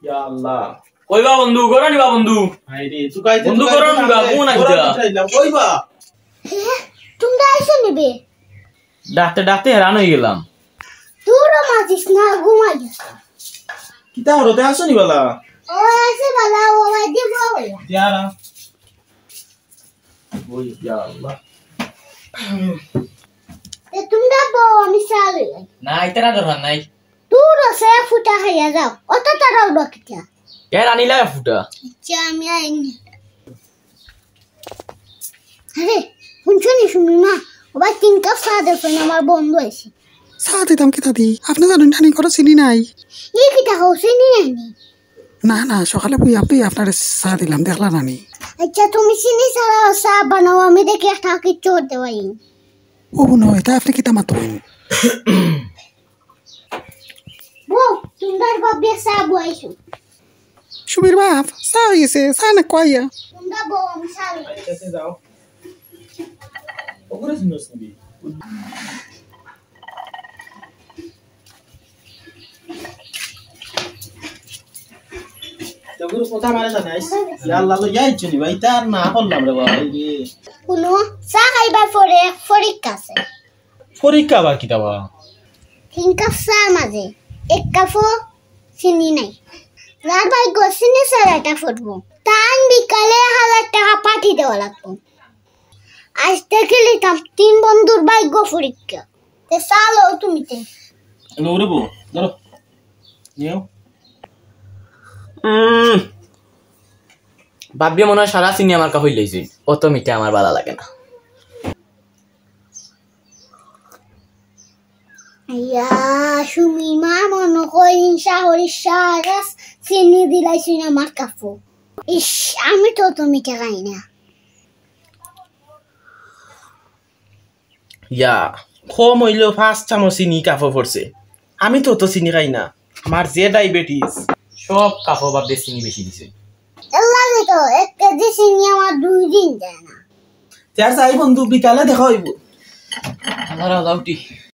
ইয়া আল্লাহ কইবা বন্ধু করো নিবা বন্ধু আইরে তুকাইতে বন্ধু করো নিবা কোন আইতা কইবা তোমরা আইছো নিবে ডাকতে ডাকতে হেরান হয়ে গেলাম তোরা মাজিস না ঘুমাই গেছে কিতা হরতে আসনি বালা ও আছে বালা ও ভাই দিব হইয়া ইয়ারা ওই ইয়া আল্লাহ তে তোমরা বউ আমি চালে না ইতারা দরকার নাই তোরা সে ফুটা খাইয়া যাও অত তারাও রাখিয়া কে রানি লাগা ফুটা আচ্ছা আমি আইনি আরে শুনি মা ও ভাই 3 কাপ চা দেন আমার বন্ধু আছে চা দিতাম কিতা দি আপনি জানেন ঠানি করে চিনি নাই এই কিটা হইছেনি নানি না না সকালে বুই আপনি আপনার চা দিলাম দেখলা নানি আচ্ছা তুমি চিনি ছাড়া চা বানাও আমি দেখি একটা কিছু হতে পারি ও নয় তা আপনি কিতা মাতুন বউ তোমরা বাবা চা বইছো সুবীর বাপ চা হয়েছে চা না কইয়া তোমরা বউ আমি চালে আইতাতে যাও ওগুলো শুনছ নাকি তোগুলো কথা মানে জানাইস ইয়া আল্লাহ লো যাইছো নি ভাই তার না করলাম রে বাবা এই শুনো চা খাইবার পরে পরীক্ষা আছে পরীক্ষা আবার কিতা বা 3 কাপ চা মাঝে 1 কাপও চিনি নাই রাত ভাই গোসিনি সারাটা ফুটবো তান বিকালে 1000 টাকা পাঠিয়ে দেওয়া লাগতো আজ থেকে লিতাম 3 বন্ধুর ভাগ্য পরীক্ষা তে চালো তুমি তে লৌরে বউ ধরো নিও ভাববে মনে হয় সারা চিনি আমার কাহই লইছি অত মিঠে আমার ভালো লাগে না আইয়া সুমি মা মনে কই হিংসা হরিষা রাস চিনি দিলাইছি আমার কাপু ইস আমি তো তুমি খাই না ইয়া কম হইলেও 5 চামচ চিনি কাপড় পড়ছে আমি তো চিনি খাই না আমার যে ডায়াবেটিস সব কাপড় ভাববে চিনি বেশি দিছে লাগে তো 1 কেজি চিনি আমার 2 দিন যায় না চার চাই বন্ধু বিকালে দেখা হইব আমার আলাউটি